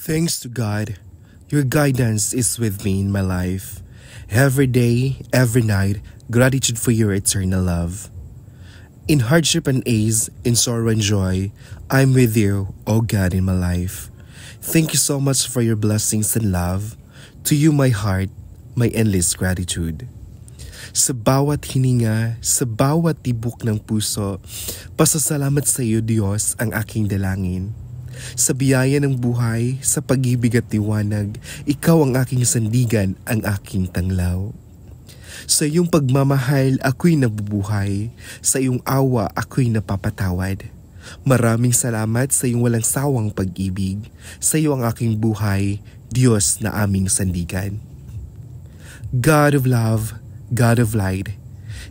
Thanks to God, your guidance is with me in my life. Every day, every night, gratitude for your eternal love. In hardship and ease, in sorrow and joy, I'm with you, O God, in my life. Thank you so much for your blessings and love. To you, my heart, my endless gratitude. Sa bawat hininga, sa bawat tibok ng puso, pasasalamat sa iyo, Diyos, ang aking dalangin. Sa biyaya ng buhay, sa pag-ibig at tiwanag, ikaw ang aking sandigan, ang aking tanglaw. Sa iyong pagmamahal, ako'y nabubuhay. Sa iyong awa, ako'y napapatawad. Maraming salamat sa iyong walang sawang pag-ibig. Sa iyo ang aking buhay, Diyos na aming sandigan. God of love, God of light,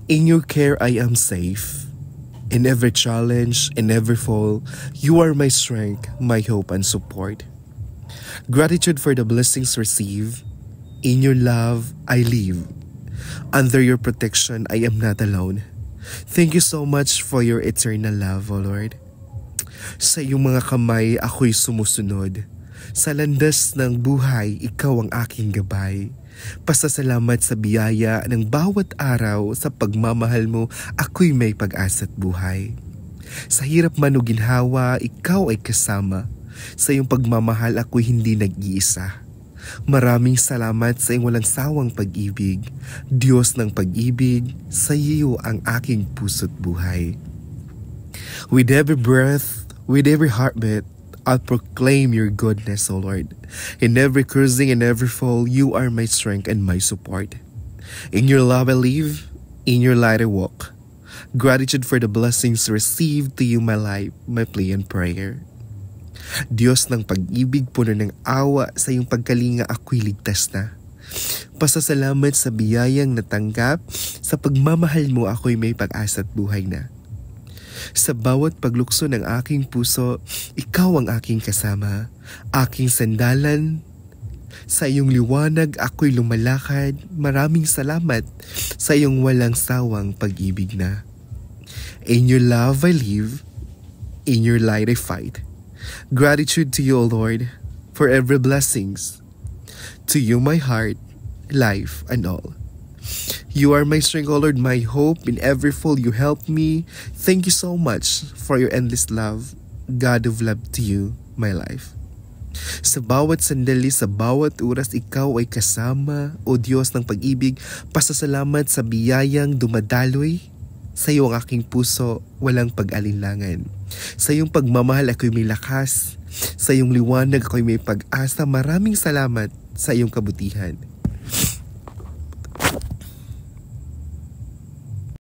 in your care I am safe. In every challenge, in every fall, you are my strength, my hope and support. Gratitude for the blessings received. In your love, I live. Under your protection, I am not alone. Thank you so much for your eternal love, O Lord. Sa iyong mga kamay, ako'y sumusunod. Sa landas ng buhay, ikaw ang aking gabay. Pasasalamat sa biyaya ng bawat araw, sa pagmamahal mo, ako'y may pag-asa at buhay. Sa hirap man o ginhawa, ikaw ay kasama. Sa iyong pagmamahal, ako'y hindi nag-iisa. Maraming salamat sa iyong walang sawang pag-ibig. Diyos ng pag-ibig, sa iyo ang aking puso't buhay. With every breath, with every heartbeat, I'll proclaim your goodness, O Lord. In every cruising and every fall, you are my strength and my support. In your love I live, in your light I walk. Gratitude for the blessings received, to you my life, my plea and prayer. Diyos ng pag-ibig, puno ng awa, sa iyong pagkalinga ako'y ligtas na. Pasasalamat sa biyayang natanggap, sa pagmamahal mo ako'y may pag-asa at buhay na. Sa bawat paglukso ng aking puso, ikaw ang aking kasama, aking sandalan. Sa iyong liwanag ako'y lumalakad. Maraming salamat sa iyong walang sawang pag-ibig na. In your love I live, in your light I fight. Gratitude to you, O Lord, for every blessings. To you my heart, life and all. You are my strength, O Lord, my hope. In every fall you help me. Thank you so much for your endless love. God of love, to you, my life. Sa bawat sandali, sa bawat oras, ikaw ay kasama, O Diyos ng pag-ibig. Pasasalamat sa biyayang dumadaloy. Sa iyo ang aking puso, walang pag-alinlangan. Sa iyong pagmamahal ako'y may lakas. Sa iyong liwanag ako'y may pag-asa. Maraming salamat sa iyong kabutihan.